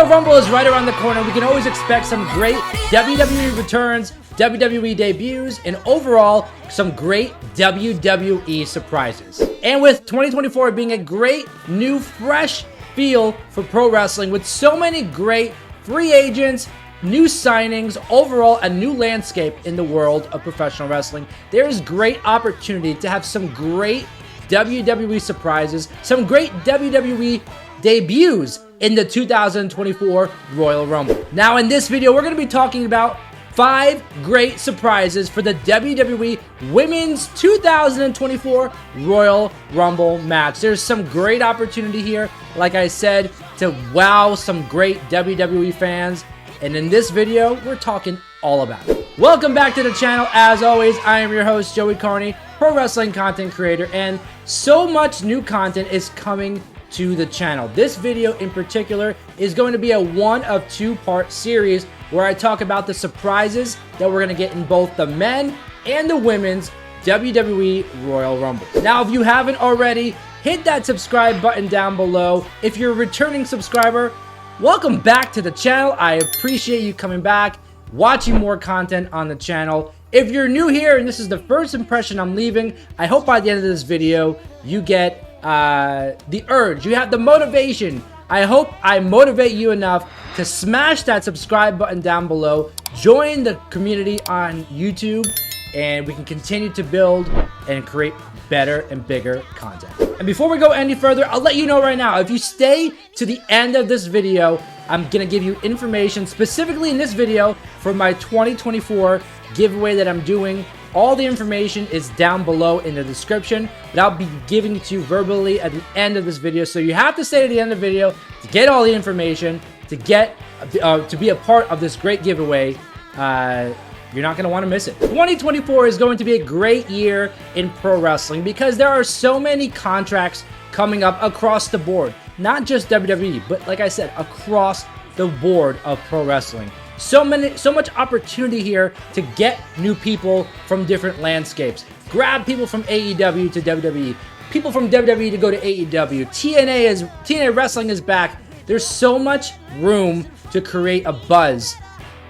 Royal Rumble is right around the corner. We can always expect some great WWE returns, WWE debuts, and overall, some great WWE surprises. And with 2024 being a great, new, fresh feel for pro wrestling with so many great free agents, new signings, overall a new landscape in the world of professional wrestling, there is great opportunity to have some great WWE surprises, some great WWE debuts in the 2024 Royal Rumble. Now in this video, we're going to be talking about 5 great surprises for the WWE Women's 2024 Royal Rumble match. There's some great opportunity here, like I said, to wow some great WWE fans. And in this video, we're talking all about it. Welcome back to the channel. As always, I am your host, Joey Carney, pro wrestling content creator, and so much new content is coming to the channel. This video in particular is going to be a 1 of 2-part series where I talk about the surprises that we're going to get in both the men and the women's WWE Royal Rumble. Now, if you haven't already, hit that subscribe button down below. If you're a returning subscriber, welcome back to the channel. I appreciate you coming back, watching more content on the channel. If you're new here and this is the first impression I'm leaving, I hope by the end of this video you get the urge, you have the motivation. I hope I motivate you enough to smash that subscribe button down below, join the community on YouTube, and we can continue to build and create better and bigger content. And before we go any further, I'll let you know right now, if you stay to the end of this video, I'm gonna give you information specifically in this video for my 2024 giveaway that I'm doing. All the information is down below in the description, but I'll be giving it to you verbally at the end of this video. So you have to stay to the end of the video to get all the information, to get to be a part of this great giveaway. You're not going to want to miss it. 2024 is going to be a great year in pro wrestling because there are so many contracts coming up across the board. Not just WWE, but like I said, across the board of pro wrestling. So much opportunity here to get new people from different landscapes. Grab people from AEW to WWE, people from WWE to go to AEW. TNA Wrestling is back. There's so much room to create a buzz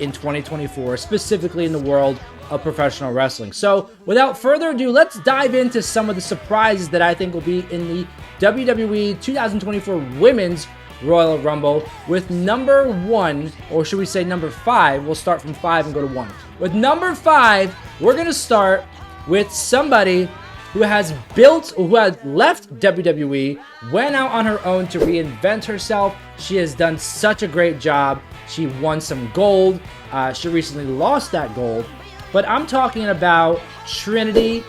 in 2024, specifically in the world of professional wrestling. So without further ado, let's dive into some of the surprises that I think will be in the WWE 2024 Women's Royal Rumble with number 1, or should we say number 5? We'll start from 5 and go to 1. With number 5, we're going to start with somebody who has left WWE, went out on her own to reinvent herself. She has done such a great job. She won some gold. She recently lost that gold. But I'm talking about Trinity,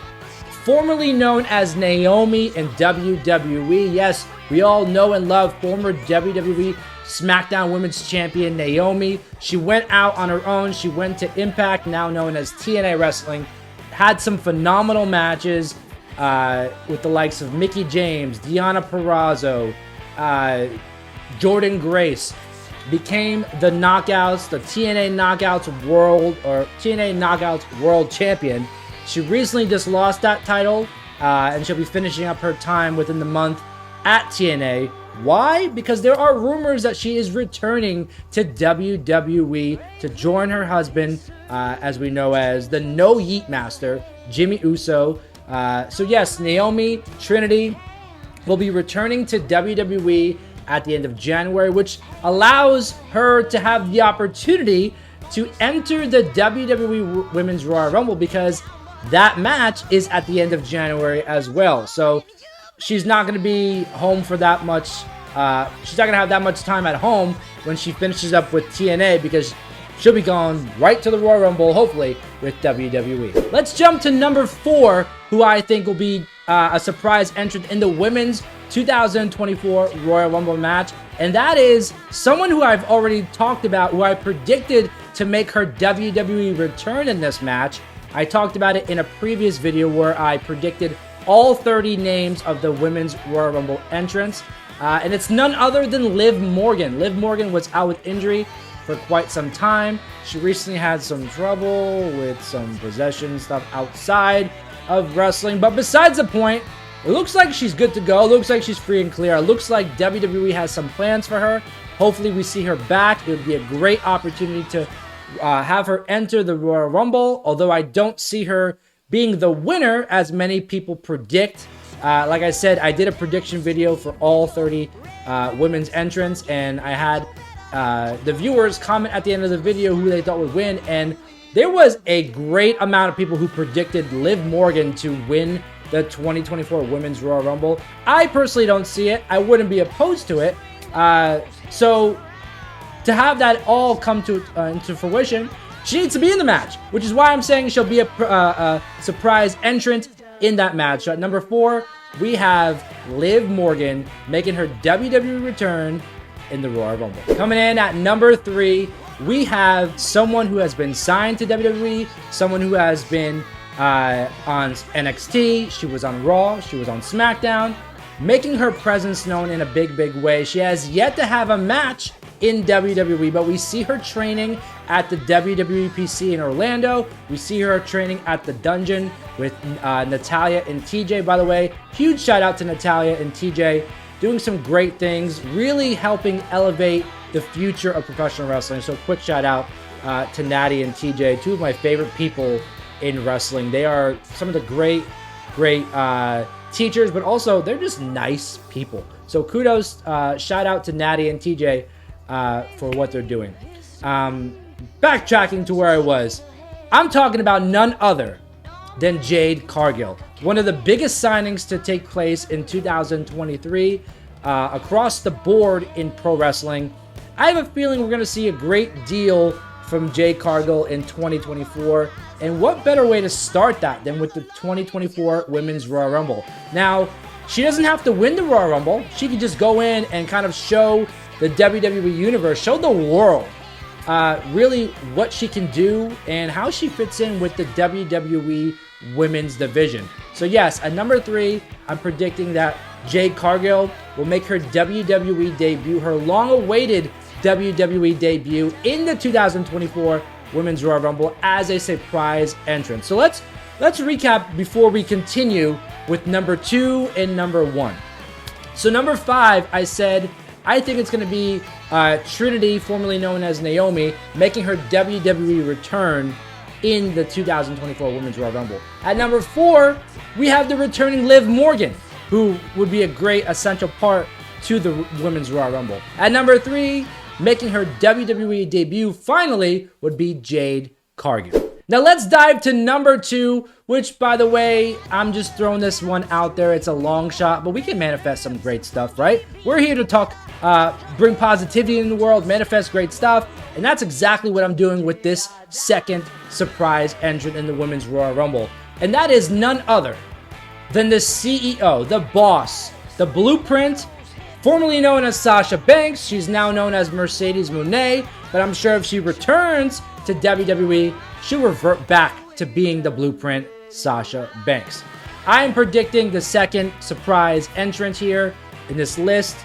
formerly known as Naomi in WWE. Yes, we all know and love former WWE SmackDown Women's Champion Naomi. She went out on her own. She went to Impact, now known as TNA Wrestling. Had some phenomenal matches with the likes of Mickie James, Deonna Purrazzo, Jordynne Grace. Became the TNA Knockouts World Champion. She recently just lost that title, and she'll be finishing up her time within the month at TNA. Why? Because there are rumors that she is returning to WWE to join her husband, as we know as the No Yeet Master, Jimmy Uso. So yes, Naomi, Trinity will be returning to WWE at the end of January, which allows her to have the opportunity to enter the WWE Women's Royal Rumble because that match is at the end of January as well. So she's not going to be home for that much. She's not going to have that much time at home when she finishes up with TNA because she'll be going right to the Royal Rumble, hopefully, with WWE. Let's jump to number 4, who I think will be a surprise entrant in the Women's 2024 Royal Rumble match. And that is someone who I've already talked about, who I predicted to make her WWE return in this match. I talked about it in a previous video where I predicted all 30 names of the Women's Royal Rumble entrants. And it's none other than Liv Morgan. Liv Morgan was out with injury for quite some time. She recently had some trouble with some possession stuff outside of wrestling. But besides the point, it looks like she's good to go. It looks like she's free and clear. It looks like WWE has some plans for her. Hopefully we see her back. It would be a great opportunity to have her enter the Royal Rumble, although I don't see her being the winner as many people predict. Like I said, I did a prediction video for all 30 women's entrants, and I had the viewers comment at the end of the video who they thought would win, and there was a great amount of people who predicted Liv Morgan to win the 2024 Women's Royal Rumble. I personally don't see it. I wouldn't be opposed to it. So to have that all come to into fruition, she needs to be in the match, which is why I'm saying she'll be a surprise entrant in that match. So at number 4, we have Liv Morgan making her WWE return in the Royal Rumble. Coming in at number 3, we have someone who has been signed to WWE, someone who has been on NXT, she was on Raw, she was on SmackDown, making her presence known in a big way. She has yet to have a match in WWE, but we see her training at the WWE PC in Orlando. We see her training at the Dungeon with Natalya and TJ. By the way, huge shout out to Natalya and TJ, doing some great things, really helping elevate the future of professional wrestling. So quick shout out to Natty and TJ, two of my favorite people in wrestling. They are some of the great teachers, but also they're just nice people. So kudos, shout out to Natty and TJ for what they're doing. Backtracking to where I was, I'm talking about none other than Jade Cargill, one of the biggest signings to take place in 2023 across the board in pro wrestling. I have a feeling we're going to see a great deal from Jade Cargill in 2024, and what better way to start that than with the 2024 Women's Royal Rumble. Now, she doesn't have to win the Royal Rumble. She can just go in and kind of show the WWE Universe, show the world really what she can do and how she fits in with the WWE Women's Division. So yes, at number 3, I'm predicting that Jade Cargill will make her WWE debut, her long-awaited WWE debut in the 2024 Women's Royal Rumble as a surprise entrant. So let's recap before we continue with number 2 and number 1. So number 5, I said I think it's going to be Trinity, formerly known as Naomi, making her WWE return in the 2024 Women's Royal Rumble. At number 4, we have the returning Liv Morgan, who would be a great essential part to the Women's Royal Rumble. At number 3, making her WWE debut finally would be Jade Cargill. Now let's dive to number 2, which, by the way, I'm just throwing this one out there. It's a long shot, but we can manifest some great stuff, right? We're here to talk, bring positivity in the world, manifest great stuff, and that's exactly what I'm doing with this second surprise entrant in the Women's Royal Rumble. And that is none other than the CEO, the boss, the blueprint, formerly known as Sasha Banks. She's now known as Mercedes Mone, but I'm sure if she returns to WWE, she'll revert back to being the blueprint, Sasha Banks. I am predicting the second surprise entrant here in this list,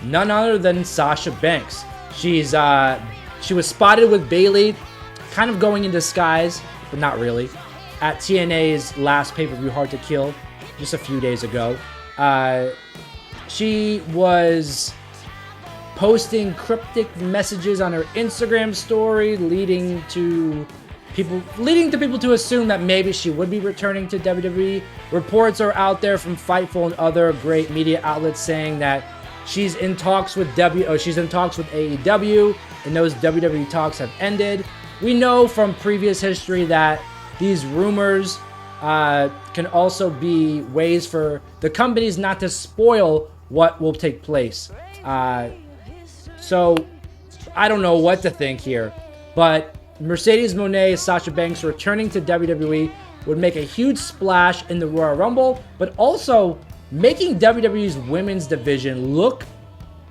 none other than Sasha Banks. She was spotted with Bayley, kind of going in disguise, but not really, at TNA's last pay-per-view, Hard to Kill, just a few days ago. She was posting cryptic messages on her Instagram story, leading to people to assume that maybe she would be returning to WWE. Reports are out there from Fightful and other great media outlets saying that she's in talks with AEW, and those WWE talks have ended. We know from previous history that these rumors can also be ways for the companies not to spoil what will take place. So I don't know what to think here, but Mercedes Mone, Sasha Banks returning to WWE would make a huge splash in the Royal Rumble, but also making WWE's women's division look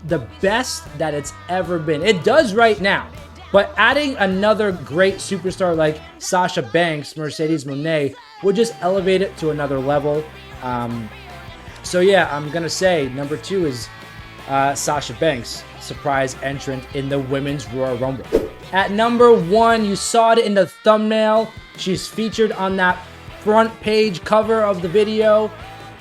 the best that it's ever been. It does right now, but adding another great superstar like Sasha Banks, Mercedes Mone, would just elevate it to another level. So yeah, I'm gonna say number 2 is Sasha Banks, surprise entrant in the Women's Royal Rumble. At number 1, you saw it in the thumbnail. She's featured on that front page cover of the video.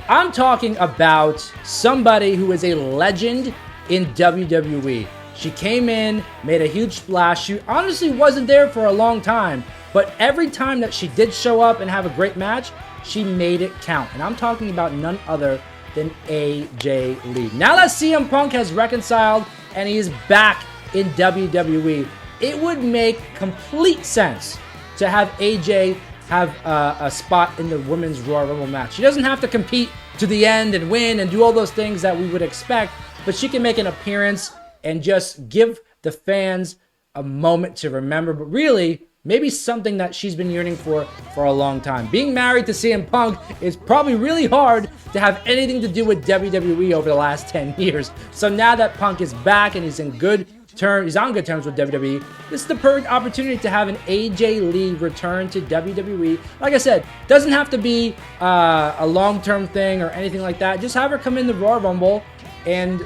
I'm talking about somebody who is a legend in WWE. She came in, made a huge splash. She honestly wasn't there for a long time, but every time that she did show up and have a great match, she made it count. And I'm talking about none other than AJ Lee. Now that CM Punk has reconciled and he is back in WWE, it would make complete sense to have AJ have a spot in the Women's Royal Rumble match. She doesn't have to compete to the end and win and do all those things that we would expect, but she can make an appearance and just give the fans a moment to remember, but really, maybe something that she's been yearning for a long time. Being married to CM Punk is probably really hard to have anything to do with WWE over the last 10 years. So now that Punk is back and he's in good terms, he's on good terms with WWE, this is the perfect opportunity to have an AJ Lee return to WWE. Like I said, doesn't have to be a long-term thing or anything like that. Just have her come in the Royal Rumble and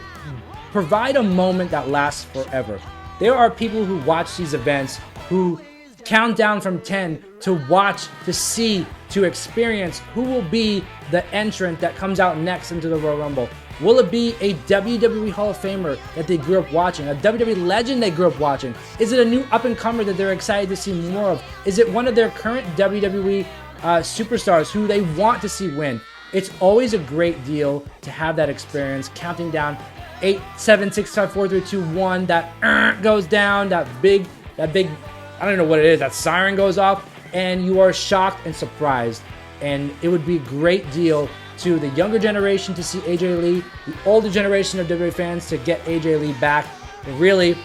provide a moment that lasts forever. There are people who watch these events who count down from 10 to watch, to see, to experience who will be the entrant that comes out next into the Royal Rumble. Will it be a WWE Hall of Famer that they grew up watching? A WWE legend they grew up watching? Is it a new up-and-comer that they're excited to see more of? Is it one of their current WWE superstars who they want to see win? It's always a great deal to have that experience, counting down 8, 7, 6, 5, 4, 3, 2, 1, that goes down, that big, I don't know what it is, that siren goes off, and you are shocked and surprised. And it would be a great deal to the younger generation to see AJ Lee, the older generation of WWE fans to get AJ Lee back. But really,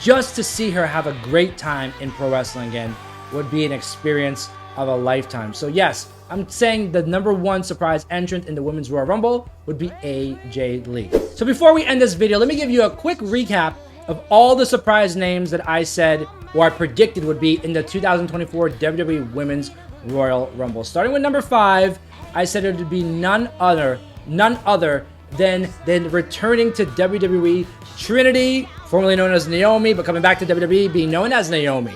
just to see her have a great time in pro wrestling again would be an experience of a lifetime. So yes, I'm saying the #1 surprise entrant in the Women's Royal Rumble would be AJ Lee. So before we end this video, let me give you a quick recap of all the surprise names that I said or I predicted would be in the 2024 WWE Women's Royal Rumble. Starting with number 5, I said it would be none other than returning to WWE Trinity, formerly known as Naomi, but coming back to WWE, being known as Naomi.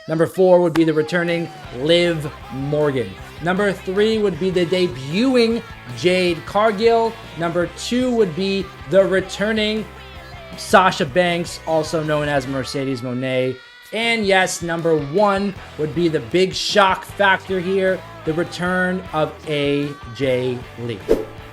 Number 4 would be the returning Liv Morgan. Number 3 would be the debuting Jade Cargill. Number 2 would be the returning Sasha Banks, also known as Mercedes Mone. And yes, number 1 would be the big shock factor here, the return of AJ Lee.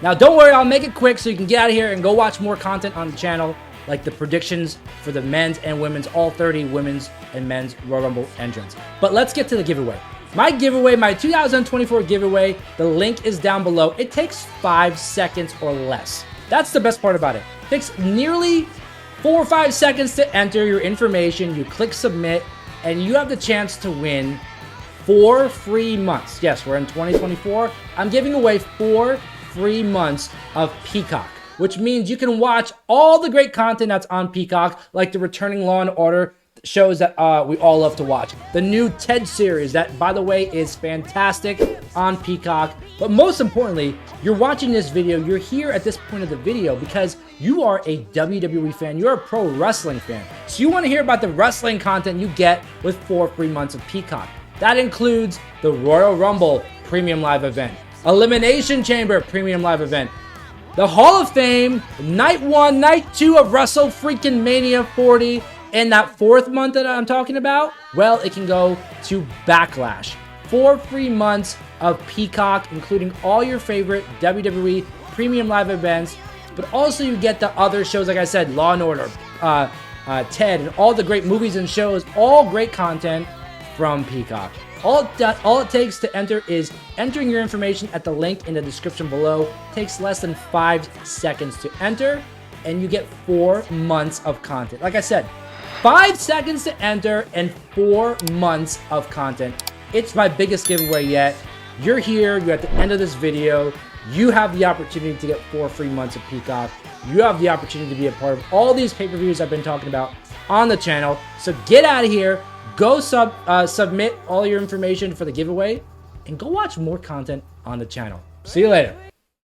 Now don't worry, I'll make it quick so you can get out of here and go watch more content on the channel, like the predictions for the men's and women's, all 30 women's and men's Royal Rumble entrants. But let's get to the giveaway. My giveaway, my 2024 giveaway, the link is down below. It takes 5 seconds or less. That's the best part about it. It takes nearly 4 or 5 seconds to enter your information. You click submit and you have the chance to win 4 free months. Yes, we're in 2024. I'm giving away 4 free months of Peacock, which means you can watch all the great content that's on Peacock, like the returning Law & Order shows that we all love to watch. The new Ted series that, by the way, is fantastic on Peacock. But most importantly, you're watching this video, you're here at this point of the video because you are a WWE fan, you're a pro wrestling fan. So you want to hear about the wrestling content you get with 4 free months of Peacock. That includes the Royal Rumble Premium Live event, Elimination Chamber Premium Live event, the Hall of Fame, Night 1, Night 2 of WrestleMania 40, and that 4th month that I'm talking about, well, it can go to Backlash. 4 free months of Peacock, including all your favorite WWE Premium Live events, but also you get the other shows, like I said, Law & Order, Ted, and all the great movies and shows, all great content from Peacock. All it takes to enter is entering your information at the link in the description below. It takes less than 5 seconds to enter, and you get 4 months of content. Like I said, 5 seconds to enter and 4 months of content. It's my biggest giveaway yet. You're here, you're at the end of this video. You have the opportunity to get 4 free months of Peacock. You have the opportunity to be a part of all these pay-per-views I've been talking about on the channel. So get out of here, go submit all your information for the giveaway, and go watch more content on the channel. See you later.